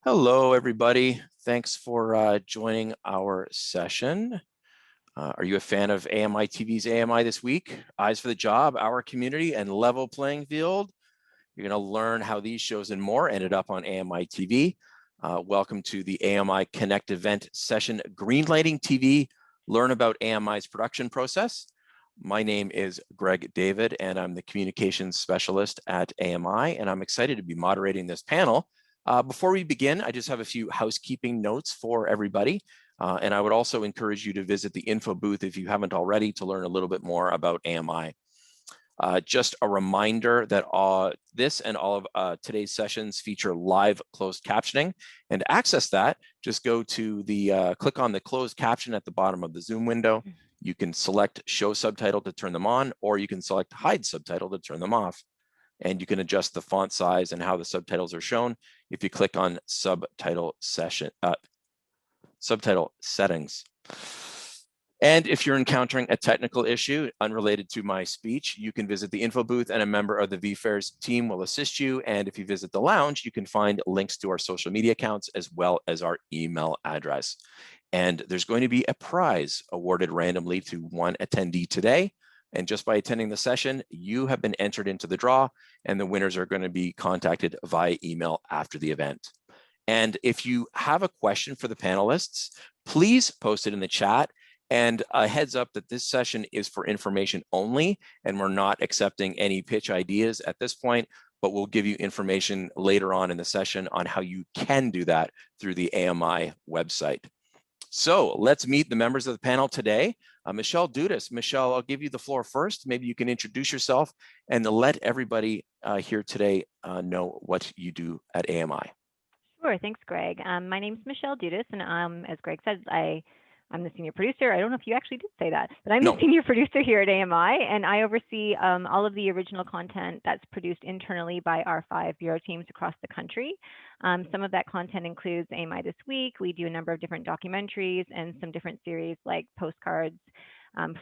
Hello, everybody. Thanks for joining our session. Are you a fan of AMI TV's AMI this week? Eyes for the Job, Our Community, and Level Playing Field. You're going to learn how these shows and more ended up on AMI TV. Welcome to the AMI Connect event session, Greenlighting TV. Learn about AMI's production process. My name is Greg David, and I'm the communications specialist at AMI, and I'm excited to be moderating this panel. Before we begin, I just have a few housekeeping notes for everybody. And I would also encourage you to visit the info booth if you haven't already to learn a little bit more about AMI. Just a reminder that this and all of today's sessions feature live closed captioning. And to access that, just go to the, click on the closed caption at the bottom of the Zoom window. You can select show subtitle to turn them on, or you can select hide subtitle to turn them off. And you can adjust the font size and how the subtitles are shown if you click on subtitle settings. And if you're encountering a technical issue unrelated to my speech, you can visit the info booth and a member of the VFairs team will assist you. And if you visit the lounge, you can find links to our social media accounts as well as our email address. And there's going to be a prize awarded randomly to one attendee today. And just by attending the session, you have been entered into the draw, and the winners are going to be contacted via email after the event. And if you have a question for the panelists, please post it in the chat. And a heads up that this session is for information only, and we're not accepting any pitch ideas at this point, but we'll give you information later on in the session on how you can do that through the AMI website. So let's meet the members of the panel today. Michelle Dudas. Michelle, I'll give you the floor first. Maybe you can introduce yourself and let everybody here today know what you do at AMI. Sure, thanks, Greg. My name is Michelle Dudas, and as Greg said, I'm the senior producer. I don't know if you actually did say that, but I'm the senior producer here at AMI, and I oversee all of the original content that's produced internally by our 5 bureau teams across the country. Some of that content includes AMI This Week. We do a number of different documentaries and some different series like Postcards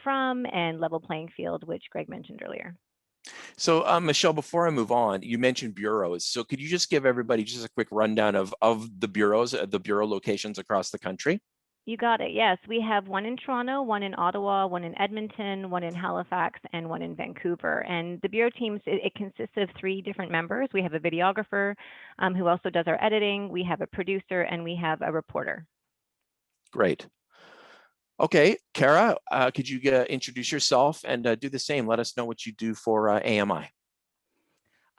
From and Level Playing Field, which Greg mentioned earlier. So Michelle, before I move on, you mentioned bureaus. So could you just give everybody just a quick rundown of the bureaus, the bureau locations across the country? You got it. Yes, we have one in Toronto, one in Ottawa, one in Edmonton, one in Halifax, and one in Vancouver. And the bureau teams, it consists of 3 different members. We have a videographer who also does our editing. We have a producer, and we have a reporter. Great. Okay, Kara, could you introduce yourself and do the same? Let us know what you do for AMI.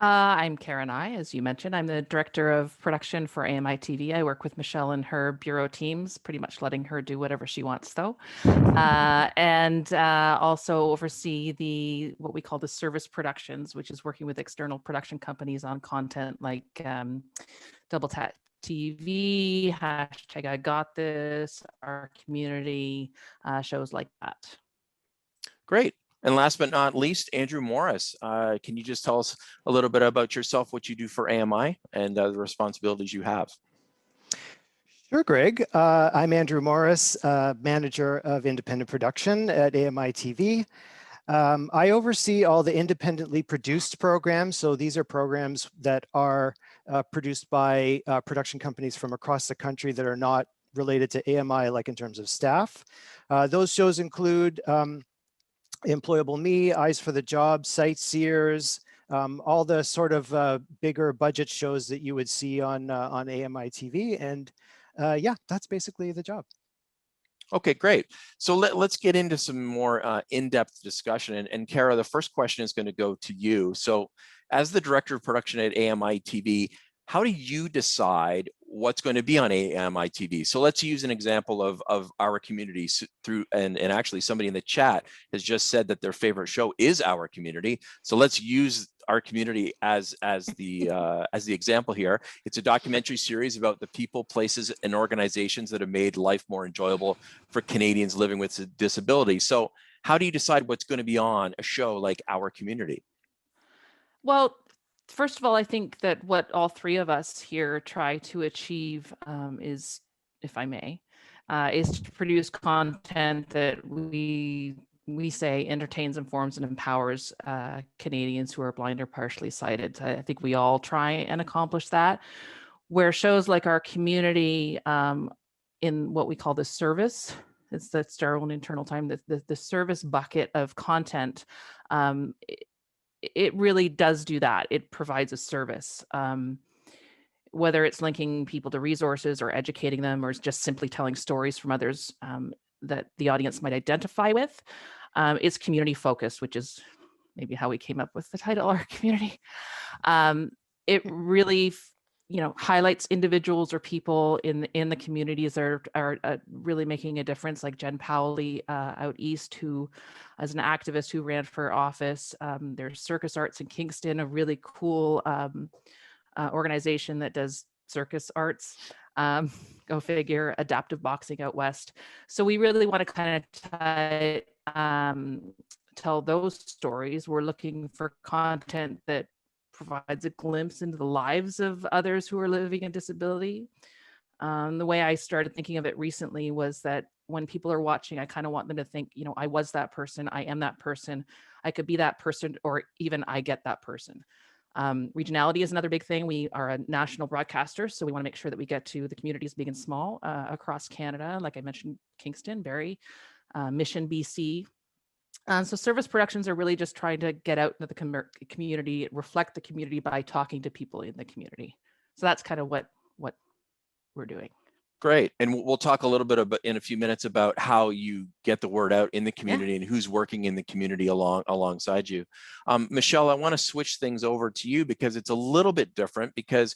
I'm Karen as you mentioned. I'm the director of production for AMI TV. I work with Michelle and her bureau teams, pretty much letting her do whatever she wants, though. And also oversee what we call the service productions, which is working with external production companies on content like Double Tap TV, hashtag I Got This, Our Community, shows like that. Great. And last but not least, Andrew Morris. Can you just tell us a little bit about yourself, what you do for AMI, and the responsibilities you have? Sure, Greg. I'm Andrew Morris, manager of independent production at AMI TV. I oversee all the independently produced programs. So these are programs that are produced by production companies from across the country that are not related to AMI, like in terms of staff. Those shows include Employable Me, Eyes for the Job, Sightseers, all the sort of bigger budget shows that you would see on AMI TV. And yeah, that's basically the job. Okay, great. So let's get into some more in-depth discussion. And Kara, the first question is going to go to you. So as the director of production at AMI TV, how do you decide what's going to be on AMI TV? So let's use an example of Our Community through, and actually somebody in the chat has just said that their favorite show is Our Community. So let's use Our Community as the example here. It's a documentary series about the people, places, and organizations that have made life more enjoyable for Canadians living with a disability. So how do you decide what's going to be on a show like Our Community? Well, first of all, I think that what all 3 of us here try to achieve is, if I may, is to produce content that we say entertains, informs, and empowers Canadians who are blind or partially sighted. I think we all try and accomplish that. where shows like our community in what we call the service, that's our own internal time, the service bucket of content, it really does do that. It provides a service. Whether it's linking people to resources or educating them, or just simply telling stories from others that the audience might identify with, it's community focused, which is maybe how we came up with the title, Our Community. It really, highlights individuals or people in the communities that are really making a difference, like Jen Powley out east, who as an activist who ran for office. There's Circus Arts in Kingston, a really cool organization that does circus arts. Go figure. Adaptive boxing out west. So we really want to kind of tell those stories. We're looking for content that provides a glimpse into the lives of others who are living a disability. The way I started thinking of it recently was that when people are watching, I kind of want them to think, I was that person, I am that person, I could be that person, or even I get that person. Regionality is another big thing. We are a national broadcaster, so we want to make sure that we get to the communities big and small across Canada. Like I mentioned, Kingston, Barrie, Mission, BC. So service productions are really just trying to get out into the community, reflect the community by talking to people in the community. So that's kind of what we're doing. Great. And we'll talk a little bit about in a few minutes about how you get the word out in the community and who's working in the community alongside you. Michelle, I want to switch things over to you because it's a little bit different, because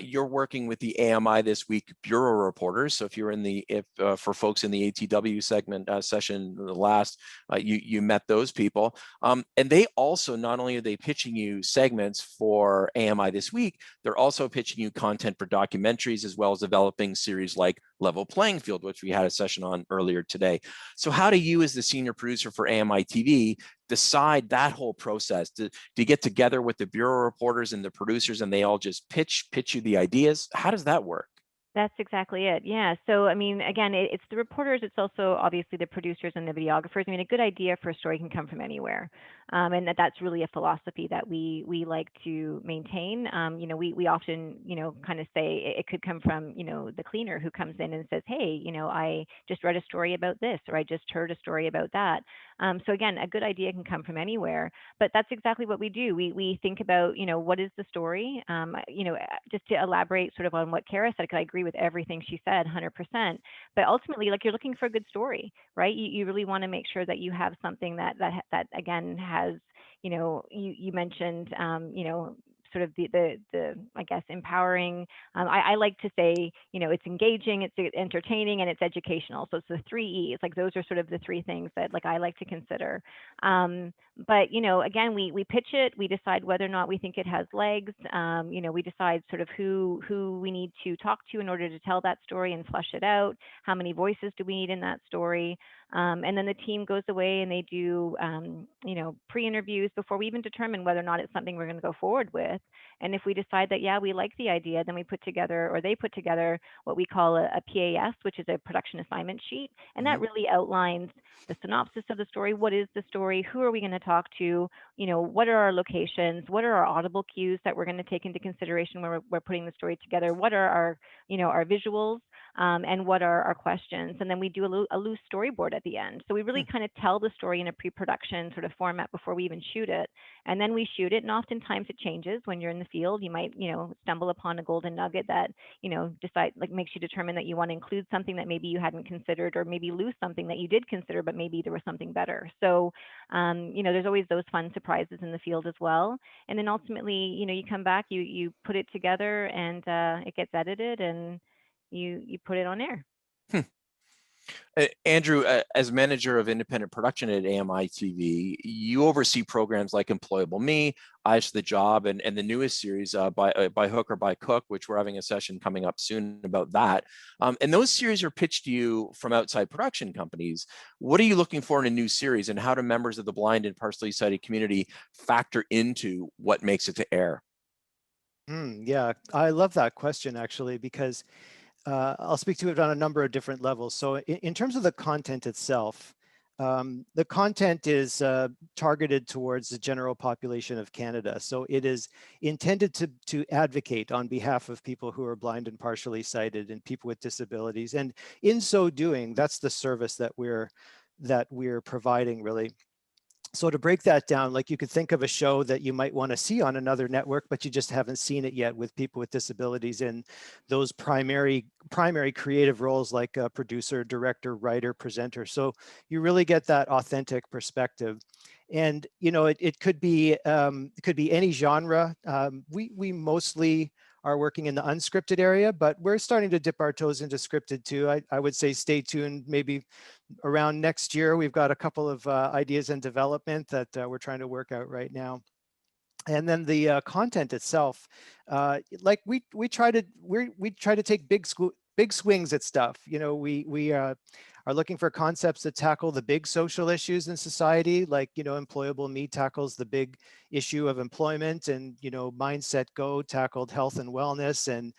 you're working with the AMI This Week Bureau reporters. So if you're in for folks in the ATW segment session, the last, you met those people. And they also, not only are they pitching you segments for AMI This Week, they're also pitching you content for documentaries, as well as developing series like Level Playing Field, which we had a session on earlier today. So how do you, as the senior producer for AMI TV, decide that whole process? Do you get together with the bureau reporters and the producers and they all just pitch you the ideas? How does that work? That's exactly it. Yeah. So, I mean, again, it's the reporters. It's also obviously the producers and the videographers. I mean, a good idea for a story can come from anywhere. And that's really a philosophy that we like to maintain. We often, kind of say it could come from, the cleaner who comes in and says, hey, I just read a story about this, or I just heard a story about that. So again, a good idea can come from anywhere, but that's exactly what we do. We think about, what is the story? Just to elaborate sort of on what Kara said, because I agree with everything she said, 100%. But ultimately, like, you're looking for a good story, right? You really want to make sure that you have something that again has, you mentioned, sort of the I guess empowering. I like to say, it's engaging, it's entertaining, and it's educational. So it's the 3 E's. Like, those are sort of the 3 things that I like to consider. But again, we pitch it, we decide whether or not we think it has legs. We decide sort of who we need to talk to in order to tell that story and flesh it out. How many voices do we need in that story? And then the team goes away and they do, pre-interviews before we even determine whether or not it's something we're going to go forward with. And if we decide that, yeah, we like the idea, then we put together, or they put together, what we call a PAS, which is a production assignment sheet. And that really outlines the synopsis of the story. What is the story? Who are we going to talk to? What are our locations? What are our audible cues that we're going to take into consideration when we're putting the story together? What are our, our visuals? And what are our questions? And then we do a loose storyboard at the end. So we really kind of tell the story in a pre-production sort of format before we even shoot it. And then we shoot it. And oftentimes it changes when you're in the field. You might, stumble upon a golden nugget that, makes you determine that you want to include something that maybe you hadn't considered, or maybe lose something that you did consider, but maybe there was something better. So, there's always those fun surprises in the field as well. And then ultimately, you come back, you put it together, and it gets edited, and you put it on air. Andrew, as manager of independent production at AMI TV, you oversee programs like Employable Me, Eyes to the Job, and the newest series, by Hook or by Cook, which we're having a session coming up soon about that. And those series are pitched to you from outside production companies. What are you looking for in a new series, and how do members of the blind and partially sighted community factor into what makes it to air? Yeah, I love that question, actually, because I'll speak to it on a number of different levels. So in terms of the content itself, The content is targeted towards the general population of Canada. So it is intended to advocate on behalf of people who are blind and partially sighted and people with disabilities. And in so doing, that's the service that we're providing, really. So to break that down, like you could think of a show that you might want to see on another network, but you just haven't seen it yet, with people with disabilities in those primary creative roles like a producer, director, writer, presenter. So you really get that authentic perspective. And it could be any genre. We mostly are working in the unscripted area, but we're starting to dip our toes into scripted too. I would say stay tuned. Maybe around next year, we've got a couple of ideas in development that we're trying to work out right now. And then the content itself, like we try to take big swings at stuff. We are looking for concepts that tackle the big social issues in society, like Employable Me tackles the big issue of employment, and Mindset Go tackled health and wellness, and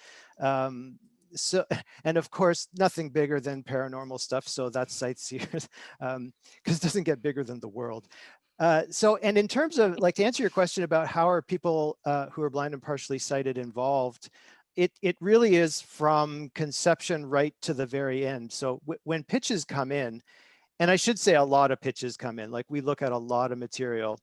so, and of course, nothing bigger than paranormal stuff. So that's Sightseers, because it doesn't get bigger than the world. And in terms of, like, to answer your question about how are people who are blind and partially sighted involved, it really is from conception right to the very end. So when pitches come in, and I should say a lot of pitches come in, like we look at a lot of material,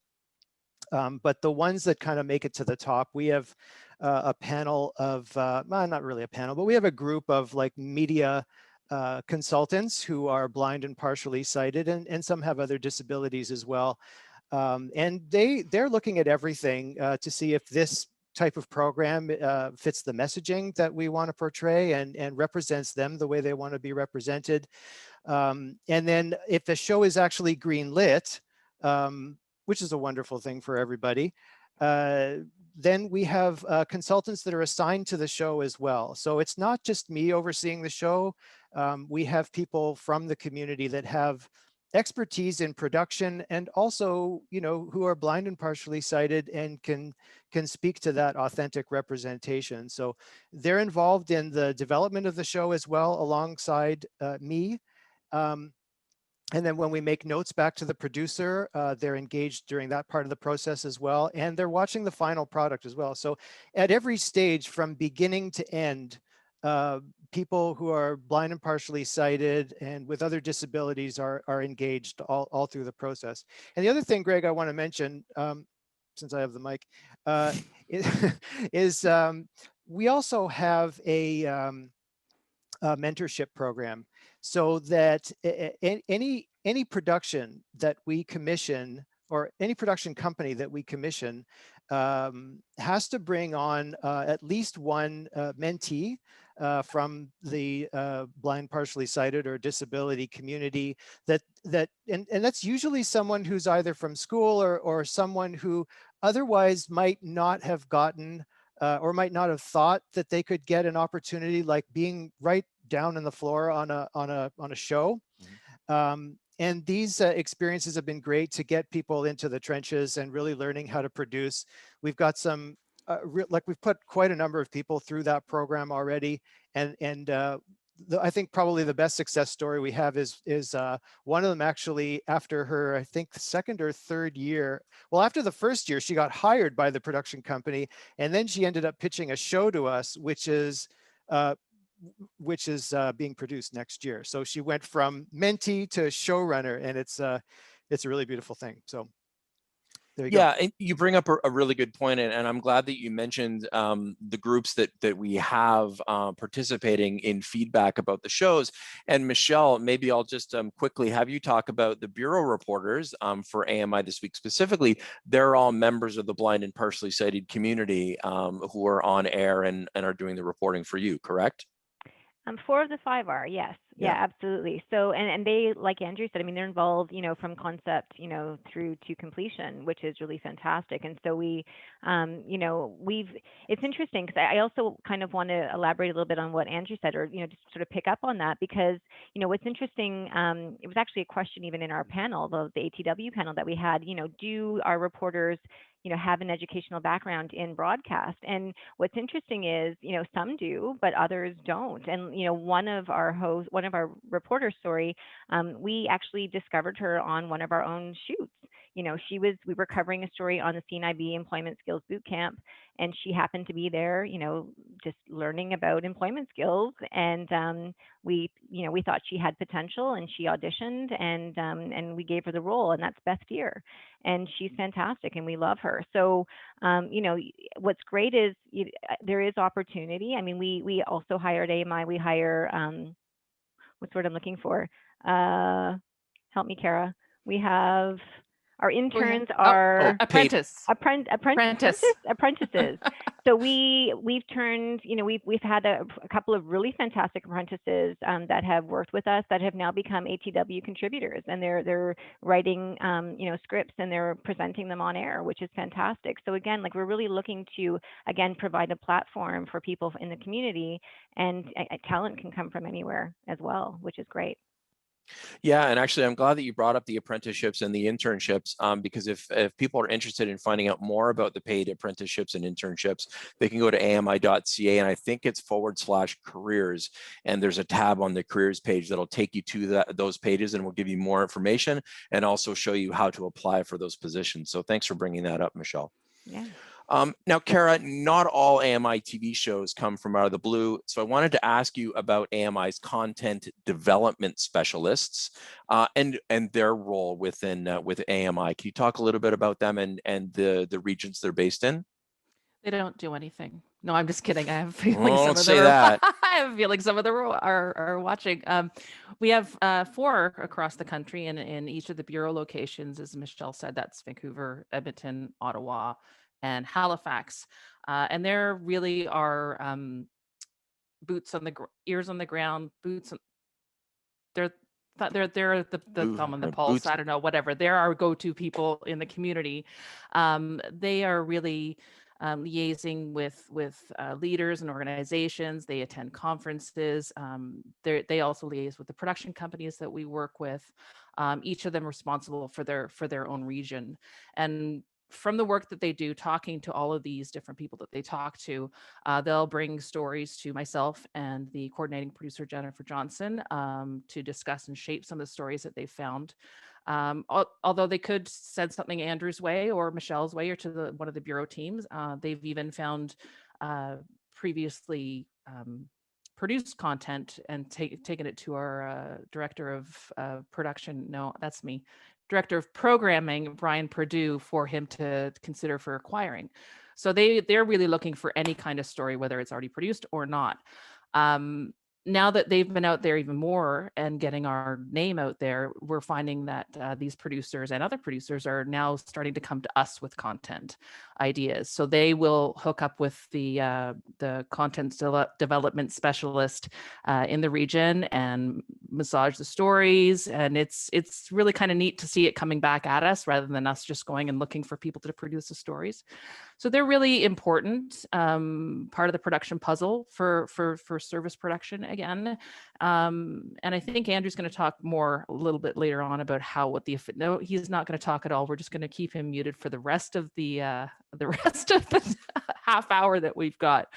but the ones that kind of make it to the top, we have a panel of, well, not really a panel, but we have a group of like media consultants who are blind and partially sighted, and some have other disabilities as well. And they're looking at everything to see if this type of program fits the messaging that we want to portray and represents them the way they want to be represented. And then if the show is actually greenlit, which is a wonderful thing for everybody, then we have consultants that are assigned to the show as well. So it's not just me overseeing the show. We have people from the community that have expertise in production, and also, who are blind and partially sighted and can speak to that authentic representation. So they're involved in the development of the show as well, alongside me. And then when we make notes back to the producer, they're engaged during that part of the process as well. And they're watching the final product as well. So at every stage, from beginning to end, people who are blind and partially sighted and with other disabilities are engaged all through the process. And the other thing, Greg, I want to mention, since I have the mic, is we also have a mentorship program, so that any production that we commission, or any production company that we commission, has to bring on at least one mentee from the blind, partially sighted, or disability community. And that's usually someone who's either from school or someone who otherwise might not have gotten or might not have thought that they could get an opportunity like being right down on the floor on a show. And these experiences have been great to get people into the trenches and really learning how to produce. We've got some, we've put quite a number of people through that program already. And I think probably the best success story we have is one of them actually, after her, I think, second or third year. Well, after the first year, she got hired by the production company, and then she ended up pitching a show to us, which is being produced next year. So she went from mentee to showrunner, and it's a really beautiful thing. So there you go. Yeah, and you bring up a really good point, and I'm glad that you mentioned the groups that we have participating in feedback about the shows. And Michelle, maybe I'll just quickly have you talk about the bureau reporters for AMI this week specifically. They're all members of the blind and partially sighted community who are on air and are doing the reporting for you, correct? 4 of the 5 are, yes. Yeah, absolutely. So, and they, like Andrew said, I mean, they're involved, from concept, through to completion, which is really fantastic. And so we, it's interesting because I also kind of want to elaborate a little bit on what Andrew said, or, just sort of pick up on that, because, what's interesting, it was actually a question even in our panel, the ATW panel that we had, do our reporters have an educational background in broadcast. And what's interesting is, some do, but others don't. And, one of our reporters, we actually discovered her on one of our own shoots. We were covering a story on the CNIB Employment Skills Boot Camp, and she happened to be there, just learning about employment skills. And we thought she had potential, and she auditioned, and we gave her the role, and that's Beth Deere, and she's fantastic, and we love her. So, what's great is there is opportunity. I mean, we also hired AMI. We hire what's the word I'm looking for? Help me, Kara. We have our interns are apprentices. So we've turned, we've had a couple of really fantastic apprentices that have worked with us that have now become ATW contributors, and they're writing scripts, and they're presenting them on air, which is fantastic. So again, like, we're really looking to provide a platform for people in the community, and talent can come from anywhere as well, which is great. Yeah, and actually, I'm glad that you brought up the apprenticeships and the internships, because if people are interested in finding out more about the paid apprenticeships and internships, they can go to ami.ca, and I think it's /careers, and there's a tab on the careers page that'll take you to those pages, and will give you more information and also show you how to apply for those positions. So thanks for bringing that up, Michelle. Yeah. Now, Kara, not all AMI TV shows come from out of the blue. So I wanted to ask you about AMI's content development specialists and their role within with AMI. Can you talk a little bit about them and the regions they're based in? They don't do anything. No, I'm just kidding. I have a feeling some of them I have a feeling some of them are watching. We have 4 across the country, and in each of the bureau locations, as Michelle said, that's Vancouver, Edmonton, Ottawa, and Halifax. And there really are boots on the ears on the ground, boots. They're the thumb on the pulse. Boots. I don't know, whatever. They're our go-to people in the community. They are really liaising with leaders and organizations. They attend conferences. They also liaise with the production companies that we work with. Each of them responsible for their own region. And from the work that they do, talking to all of these different people that they talk to, they'll bring stories to myself and the coordinating producer, Jennifer Johnson, to discuss and shape some of the stories that they found. Although they could send something Andrew's way or Michelle's way or to one of the bureau teams. They've even found previously produced content and taken it to our director of production. No, that's me. Director of programming, Brian Perdue, for him to consider for acquiring. So they're really looking for any kind of story, whether it's already produced or not. Now that they've been out there even more and getting our name out there, we're finding that these producers and other producers are now starting to come to us with content ideas. So they will hook up with the content development specialist in the region and massage the stories. And it's really kind of neat to see it coming back at us rather than us just going and looking for people to produce the stories. So they're really important part of the production puzzle for service production again. And I think Andrew's going to talk more a little bit later on about no, he's not going to talk at all. We're just going to keep him muted for the rest of the half hour that we've got.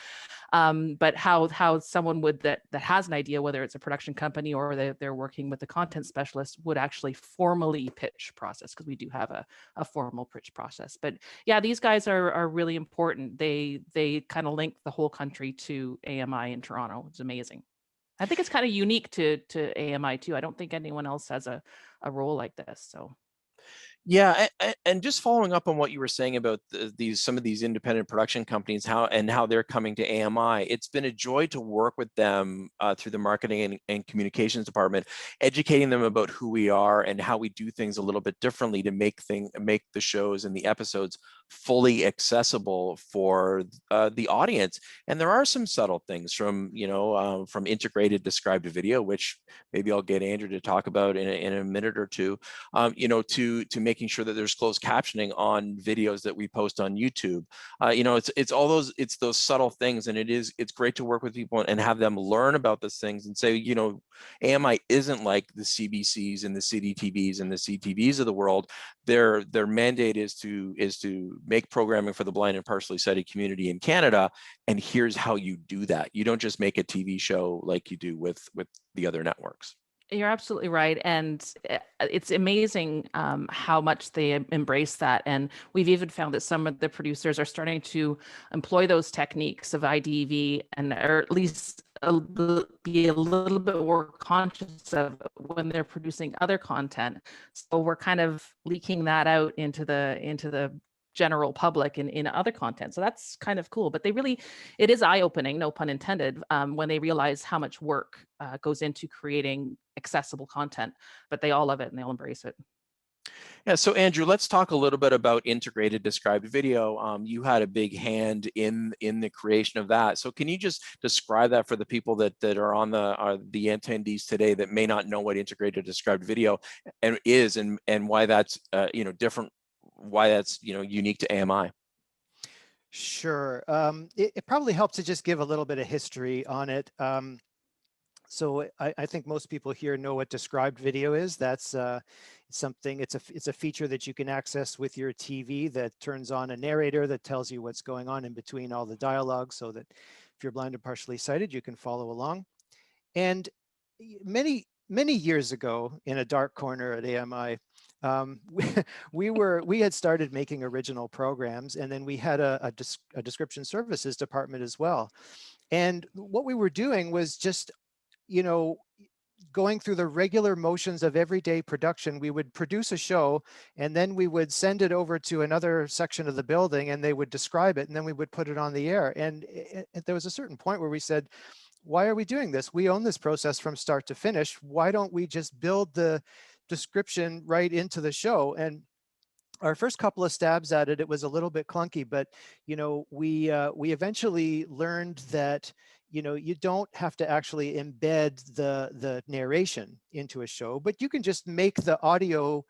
But how someone that has an idea, whether it's a production company or they're working with the content specialist, would actually formally pitch process, because we do have a formal pitch process. But yeah, these guys are really important. They kind of link the whole country to AMI in Toronto. It's amazing. I think it's kind of unique to AMI too. I don't think anyone else has a role like this. So. Yeah, and just following up on what you were saying about some of these independent production companies, how they're coming to AMI, it's been a joy to work with them through the marketing and communications department, educating them about who we are and how we do things a little bit differently to make the shows and the episodes fully accessible for the audience. And there are some subtle things from integrated described video, which maybe I'll get Andrew to talk about in a minute or two, to make making sure that there's closed captioning on videos that we post on YouTube. You know, it's all those, it's those subtle things, and it's great to work with people and have them learn about those things and say, you know, AMI isn't like the CBCs and the CDTVs and the CTVs of the world. Their mandate is to make programming for the blind and partially sighted community in Canada, and here's how you do that. You don't just make a TV show like you do with the other networks. You're absolutely right. And it's amazing how much they embrace that. And we've even found that some of the producers are starting to employ those techniques of IDV, and or at least be a little bit more conscious of it when they're producing other content. So we're kind of leaking that out into the general public in other content. So that's kind of cool. But it is eye-opening, no pun intended, when they realize how much work goes into creating accessible content, but they all love it and they all embrace it. Yeah, so Andrew, let's talk a little bit about integrated described video. You had a big hand in the creation of that. So can you just describe that for the people that are on the attendees today that may not know what integrated described video is and why that's you know, different, why that's, you know, unique to AMI? Sure. It probably helps to just give a little bit of history on it. So I think most people here know what described video is. That's something, it's a feature that you can access with your TV that turns on a narrator that tells you what's going on in between all the dialogue, so that if you're blind or partially sighted, you can follow along. And many years ago, in a dark corner at AMI, we had started making original programs, and then we had a description services department as well. And what we were doing was just, you know, going through the regular motions of everyday production. We would produce a show, and then we would send it over to another section of the building, and they would describe it, and then we would put it on the air. And there was a certain point where we said, why are we doing this? We own this process from start to finish. Why don't we just build the description right into the show? And our first couple of stabs at it, it was a little bit clunky, but you know, we eventually learned that, you know, you don't have to actually embed the narration into a show, but you can just make the audio,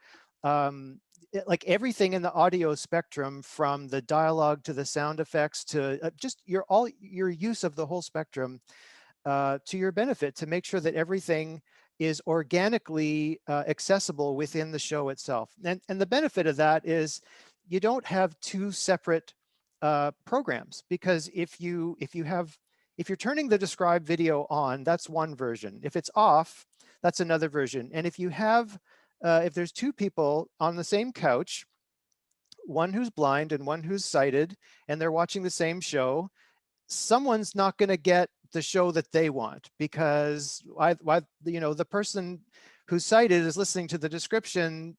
like everything in the audio spectrum, from the dialogue to the sound effects to just your use of the whole spectrum to your benefit, to make sure that everything is organically accessible within the show itself. And the benefit of that is you don't have two separate programs, because if you're turning the described video on, that's one version. If it's off, that's another version. And if you have, if there's two people on the same couch, one who's blind and one who's sighted, and they're watching the same show, someone's not going to get the show that they want, because you know, the person who's sighted is listening to the description,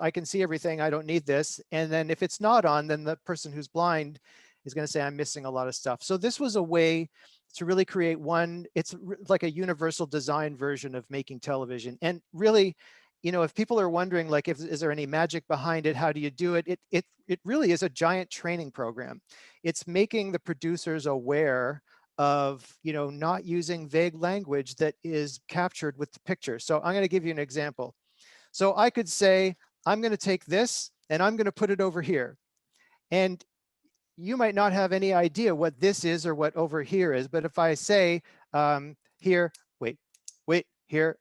I can see everything, I don't need this. And then if it's not on, then the person who's blind is going to say, I'm missing a lot of stuff. So this was a way to really create one, it's like a universal design version of making television. And really, you know, if people are wondering, like, is there any magic behind it? How do you do it? It really is a giant training program. It's making the producers aware of, you know, not using vague language that is captured with the picture. So I'm going to give you an example. So I could say, I'm going to take this and I'm going to put it over here. And you might not have any idea what this is or what over here is. But if I say here, wait, here,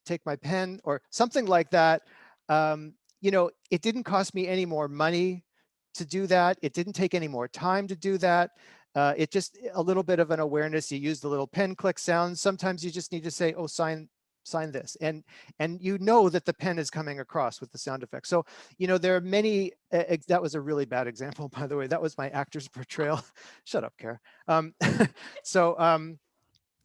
take my pen or something like that, you know, it didn't cost me any more money to do that. It didn't take any more time to do that. It just a little bit of an awareness. You use the little pen click sounds. Sometimes you just need to say, oh, sign this. And you know that the pen is coming across with the sound effect. So, you know, there are many, that was a really bad example, by the way. That was my actor's portrayal. Shut up, Kara.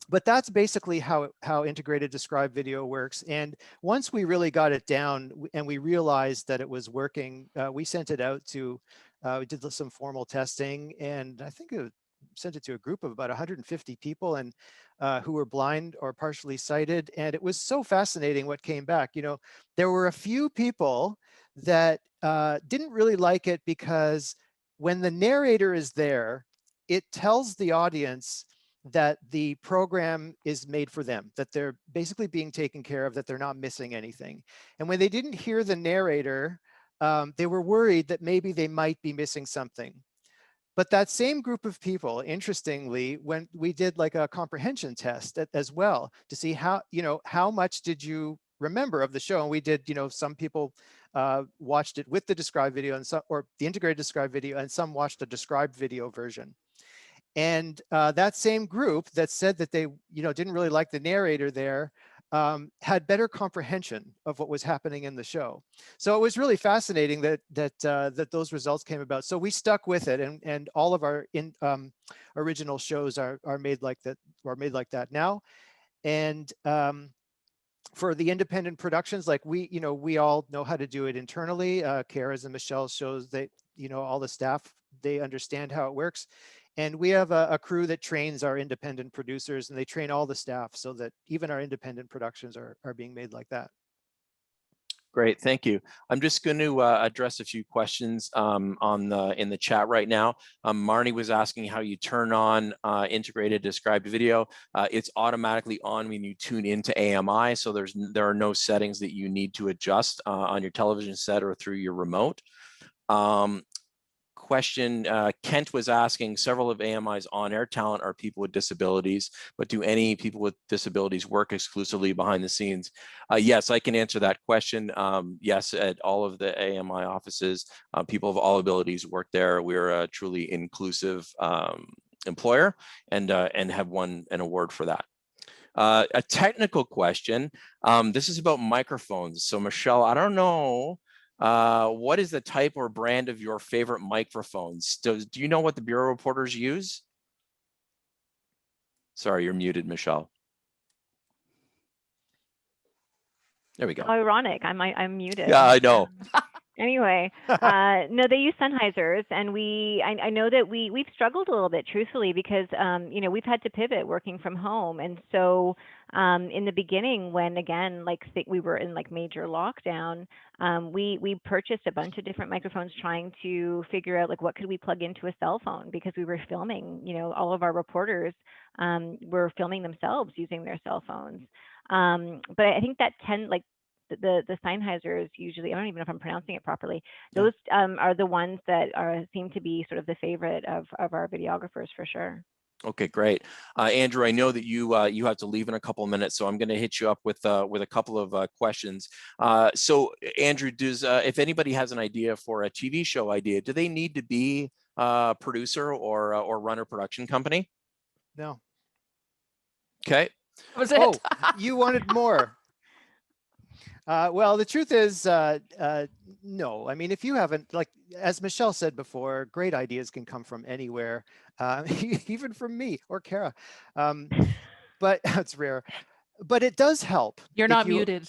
But that's basically how integrated described video works. And once we really got it down and we realized that it was working, we sent it out to, we did some formal testing, and I think it sent it to a group of about 150 people and who were blind or partially sighted. And it was so fascinating what came back. You know, there were a few people that didn't really like it, because when the narrator is there, it tells the audience that the program is made for them, that they're basically being taken care of, that they're not missing anything. And when they didn't hear the narrator, they were worried that maybe they might be missing something. But that same group of people, interestingly, when we did like a comprehension test as well to see how, how much did you remember of the show? And we did, some people watched it with the described video and some, or the integrated described video, and some watched the described video version. And that same group that said that they, didn't really like the narrator there, had better comprehension of what was happening in the show. So it was really fascinating that those results came about. So we stuck with it, and all of our original shows are made like that now. And for the independent productions, like we all know how to do it internally. Kara's and Michelle's shows, they, all the staff, they understand how it works. And we have a crew that trains our independent producers, and they train all the staff so that even our independent productions are being made like that. Great, thank you. I'm just going to address a few questions in the chat right now. Marnie was asking how you turn on integrated described video. It's automatically on when you tune into AMI, so there are no settings that you need to adjust on your television set or through your remote. Question, Kent was asking, several of AMI's on-air talent are people with disabilities, but do any people with disabilities work exclusively behind the scenes? Yes, I can answer that question. Yes, at all of the AMI offices, people of all abilities work there. We're a truly inclusive employer, and have won an award for that. A technical question. This is about microphones. So Michelle, I don't know, what is the type or brand of your favorite microphones? Do you know what the bureau reporters use? Sorry, you're muted, Michelle. There we go. How ironic. I'm muted. Yeah, I know. Anyway, no, they use Sennheisers, and I know that we've struggled a little bit, truthfully, because we've had to pivot working from home, and so in the beginning, when again, like we were in like major lockdown, we purchased a bunch of different microphones, trying to figure out like what could we plug into a cell phone, because we were filming, all of our reporters were filming themselves using their cell phones. But I think that the Sennheisers, usually, I don't even know if I'm pronouncing it properly. Those are the ones that seem to be sort of the favorite of our videographers, for sure. Okay, great. Andrew, I know that you have to leave in a couple of minutes, so I'm going to hit you up with a couple of questions. So Andrew, if anybody has an idea for a TV show idea, do they need to be a producer or run a production company? No. Okay. That was it. Oh, you wanted more. Well, the truth is, no. I mean, if you haven't, like, as Michelle said before, great ideas can come from anywhere, even from me or Kara. But that's rare. But it does help. You're not muted.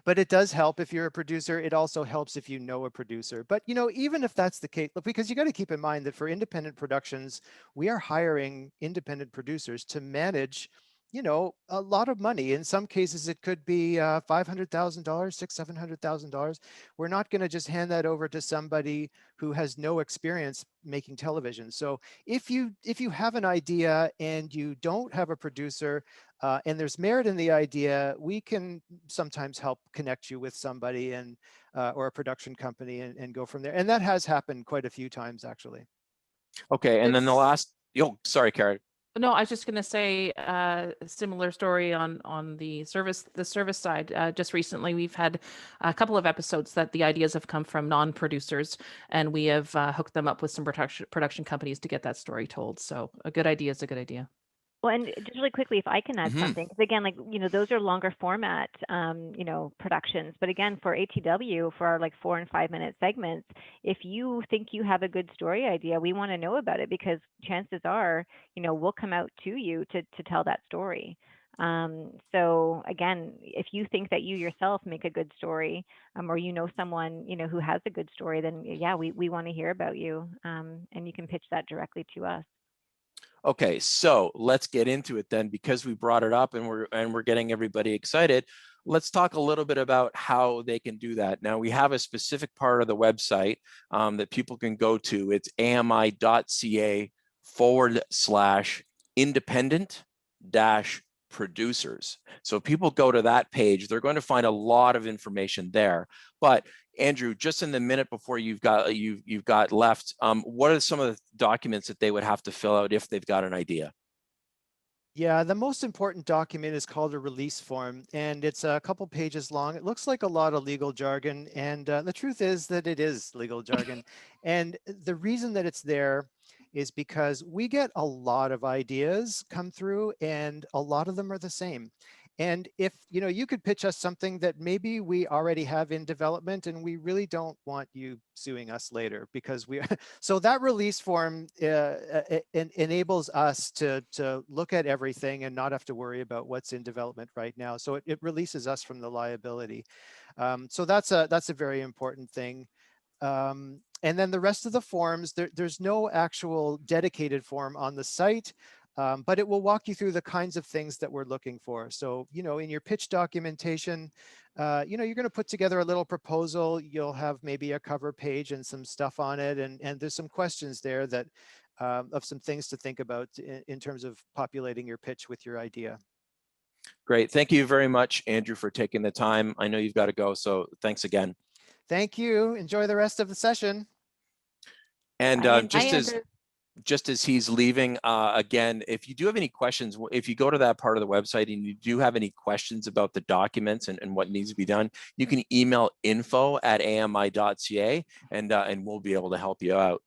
But it does help if you're a producer. It also helps if you know a producer. But, even if that's the case, because you got to keep in mind that for independent productions, we are hiring independent producers to manage a lot of money. In some cases, it could be $500,000, $700,000. We're not going to just hand that over to somebody who has no experience making television. So if you have an idea and you don't have a producer, and there's merit in the idea, we can sometimes help connect you with somebody and or a production company and go from there. And that has happened quite a few times, actually. Okay, and then the last. Oh, sorry, Kara. No, I was just going to say a similar story on the service side. Just recently, we've had a couple of episodes that the ideas have come from non-producers, and we have hooked them up with some production companies to get that story told. So a good idea is a good idea. Well, and just really quickly, if I can add something, because again, like, those are longer format, productions. But again, for ATW, for our like 4 and 5 minute segments, if you think you have a good story idea, we want to know about it, because chances are, we'll come out to you to tell that story. So again, if you think that you yourself make a good story, or someone, who has a good story, then yeah, we want to hear about you, and you can pitch that directly to us. Okay, so let's get into it then, because we brought it up and we're getting everybody excited. Let's talk a little bit about how they can do that. Now, we have a specific part of the website that people can go to. It's ami.ca/independent-production. producers. So if people go to that page, they're going to find a lot of information there. But Andrew, just in the minute before you've got left, what are some of the documents that they would have to fill out if they've got an idea? Yeah, the most important document is called a release form, and it's a couple pages long. It looks like a lot of legal jargon, and the truth is that it is legal jargon. And the reason that it's there is because we get a lot of ideas come through, and a lot of them are the same. And if you could pitch us something that maybe we already have in development, and we really don't want you suing us later, because so that release form enables us to look at everything and not have to worry about what's in development right now. So it releases us from the liability. So that's a very important thing. And then the rest of the forms, there's no actual dedicated form on the site. But it will walk you through the kinds of things that we're looking for. So, in your pitch documentation, you're going to put together a little proposal. You'll have maybe a cover page and some stuff on it. And there's some questions there that of some things to think about in terms of populating your pitch with your idea. Great. Thank you very much, Andrew, for taking the time. I know you've got to go, so thanks again. Thank you. Enjoy the rest of the session. And just as he's leaving, again, if you do have any questions, if you go to that part of the website and you do have any questions about the documents and what needs to be done, you can email info@ami.ca and we'll be able to help you out.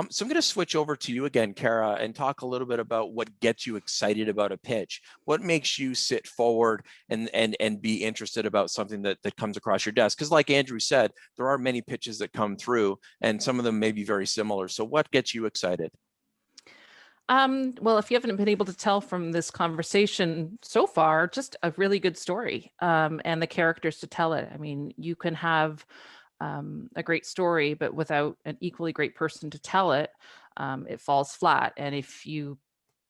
So I'm going to switch over to you again, Kara, and talk a little bit about what gets you excited about a pitch. What makes you sit forward and be interested about something that comes across your desk? Because like Andrew said, there are many pitches that come through, and some of them may be very similar. So what gets you excited? Well, if you haven't been able to tell from this conversation so far, just a really good story and the characters to tell it. I mean, you can have a great story, but without an equally great person to tell it, it falls flat. And if you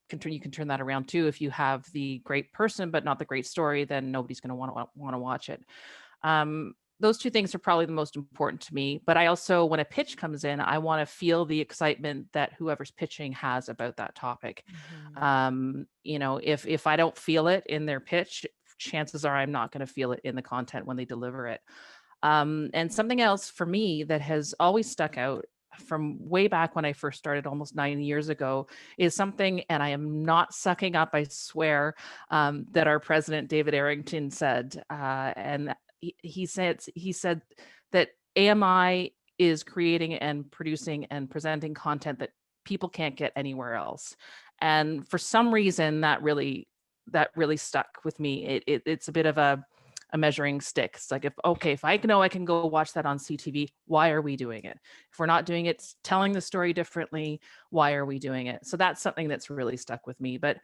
can turn that around too. If you have the great person, but not the great story, then nobody's going to want to watch it. Those two things are probably the most important to me. But I also, when a pitch comes in, I want to feel the excitement that whoever's pitching has about that topic. Mm-hmm. If I don't feel it in their pitch, chances are I'm not going to feel it in the content when they deliver it. And something else for me that has always stuck out from way back when I first started almost 9 years ago is something, and I am not sucking up, I swear, that our president, David Arrington, said. And he said that AMI is creating and producing and presenting content that people can't get anywhere else. And for some reason, that really stuck with me. It's a bit of a measuring stick. It's like, if I know I can go watch that on CTV, why are we doing it? If we're not doing it, telling the story differently, why are we doing it? So that's something that's really stuck with me. But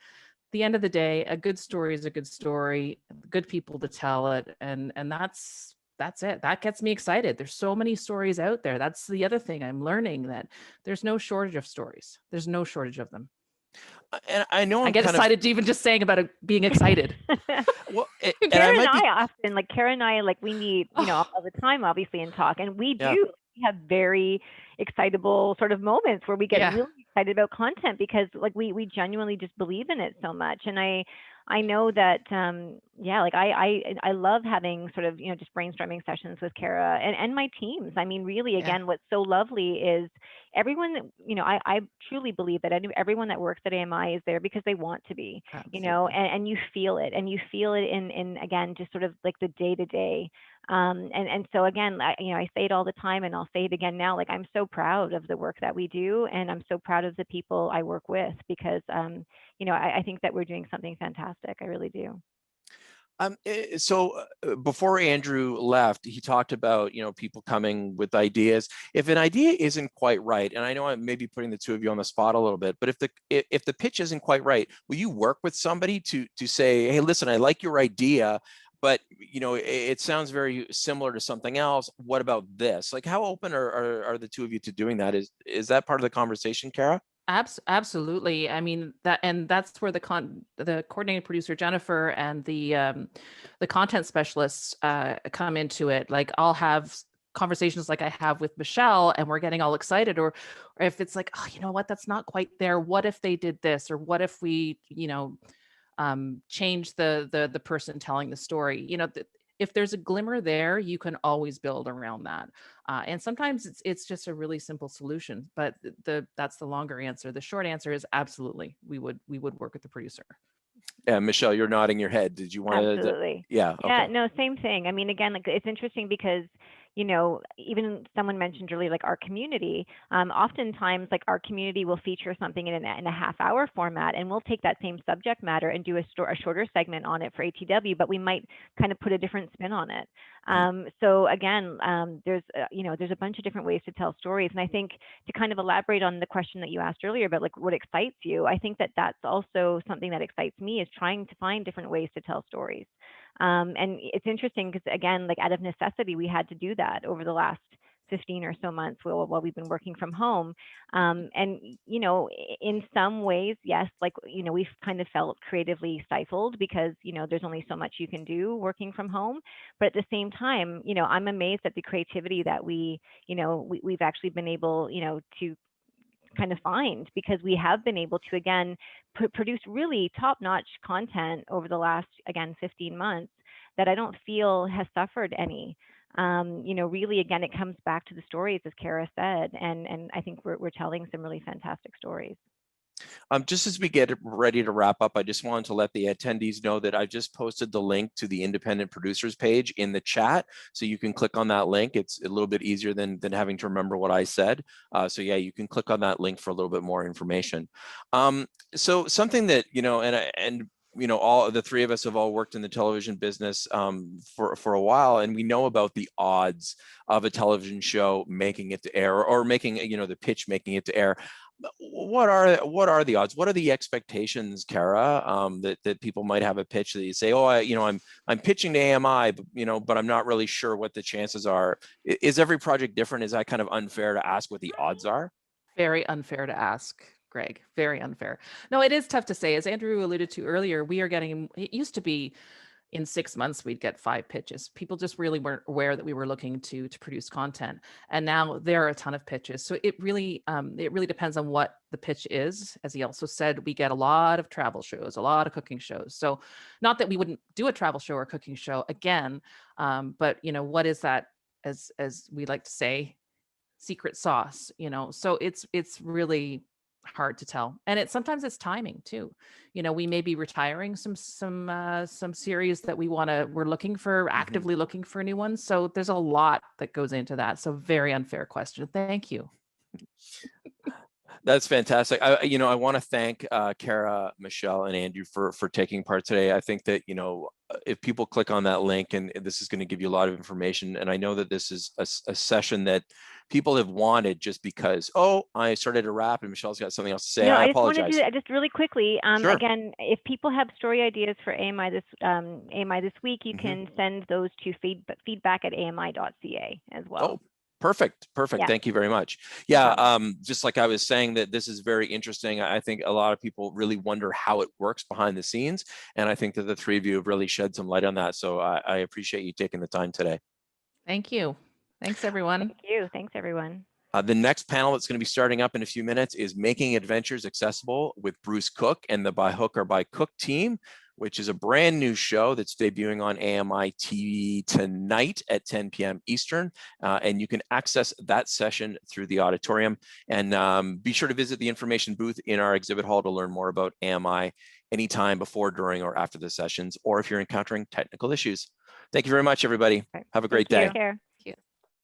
the end of the day, a good story is a good story, good people to tell it. And that's it. That gets me excited. There's so many stories out there. That's the other thing I'm learning, that there's no shortage of stories. There's no shortage of them. And I know I get excited to even just saying about it, being excited. Well, Kara and I often, we meet, all the time, obviously, and talk, and we do. We have very excitable sort of moments where we get really excited about content because we genuinely just believe in it so much. And I know that, I love having sort of, just brainstorming sessions with Kara and my teams. I mean, really, again, what's so lovely is everyone, I truly believe that everyone that works at AMI is there because they want to be, and you feel it, in again, just sort of like the day to day. And so again, I say it all the time, and I'll say it again now, I'm so proud of the work that we do, and I'm so proud of the people I work with because, I think that we're doing something fantastic. I really do. So before Andrew left, he talked about, people coming with ideas. If an idea isn't quite right, and I know I'm maybe putting the two of you on the spot a little bit, but if the pitch isn't quite right, will you work with somebody to say, hey, listen, I like your idea, but it sounds very similar to something else. What about this? How open are the two of you to doing that? Is that part of the conversation, Kara? Absolutely. I mean, that's where the coordinating producer Jennifer and the content specialists come into it. I'll have conversations like I have with Michelle, and we're getting all excited, or if it's like, oh, you know what, that's not quite there. What if they did this, or what if we, change the person telling the story. You know, if there's a glimmer there, you can always build around that. And sometimes it's just a really simple solution, but that's the longer answer. The short answer is absolutely, we would work with the producer. Yeah, Michelle, you're nodding your head. Did you want to? Absolutely. Yeah. Yeah, Okay. no, same thing. I mean, again, like it's interesting because, you know, even someone mentioned earlier, like our community, oftentimes like our community will feature something in a half-hour format, and we'll take that same subject matter and do a shorter segment on it for ATW, but we might kind of put a different spin on it. So again, there's a bunch of different ways to tell stories, and I think to kind of elaborate on the question that you asked earlier about like what excites you, I think that that's also something that excites me, is trying to find different ways to tell stories. And it's interesting because, again, like out of necessity, we had to do that over the last 15 or so months while we've been working from home. And, you know, in some ways, yes, like, you know, we've kind of felt creatively stifled because, you know, there's only so much you can do working from home. But at the same time, you know, I'm amazed at the creativity that we've actually been able, you know, to kind of find, because we have been able to, again, produce really top-notch content over the last, again, 15 months that I don't feel has suffered any. You know, really, again, it comes back to the stories, as Kara said, and I think we're telling some really fantastic stories. Just as we get ready to wrap up, I just wanted to let the attendees know that I just posted the link to the independent producers page in the chat. So you can click on that link. It's a little bit easier than having to remember what I said. So yeah, you can click on that link for a little bit more information. So something that, you know, and you know, all the three of us have all worked in the television business for a while, and we know about the odds of a television show making it to air, or making, you know, the pitch making it to air. What are the odds? What are the expectations, Kara, that people might have a pitch that you say, oh, I'm pitching to AMI, but, you know, but I'm not really sure what the chances are. Is every project different? Is that kind of unfair to ask what the odds are? Very unfair to ask, Greg. Very unfair. No, it is tough to say. As Andrew alluded to earlier, we are getting, it used to be in 6 months, we'd get 5 pitches. People just really weren't aware that we were looking to produce content. And now there are a ton of pitches. So it really depends on what the pitch is. As he also said, we get a lot of travel shows, a lot of cooking shows. So not that we wouldn't do a travel show or cooking show again, but you know, what is that, as we like to say, secret sauce, you know? So it's really hard to tell, and sometimes it's timing too. You know, we may be retiring some series that we're looking for, actively looking for new ones. So there's a lot that goes into that. So very unfair question. Thank you. That's fantastic. I want to thank Kara, Michelle, and Andrew for taking part today. I think that, you know, if people click on that link, and this is going to give you a lot of information, and I know that this is a session that people have wanted, just because, oh, I started to wrap and Michelle's got something else to say. No, I just want to apologize. do that just really quickly. Sure. Again, if people have story ideas for AMI this week, you can send those to feedback@ami.ca as well. Oh, perfect. Yeah. Thank you very much. No Yeah. problem. Just like I was saying, that this is very interesting. I think a lot of people really wonder how it works behind the scenes. And I think that the three of you have really shed some light on that. So I appreciate you taking the time today. Thank you. Thanks, everyone. Thank you. Thanks, everyone. The next panel that's going to be starting up in a few minutes is Making Adventures Accessible with Bruce Cook and the By Hook or By Cook team, which is a brand new show that's debuting on AMI TV tonight at 10 p.m. Eastern. And you can access that session through the auditorium. And be sure to visit the information booth in our exhibit hall to learn more about AMI anytime before, during, or after the sessions, or if you're encountering technical issues. Thank you very much, everybody. Have a great day. Take care.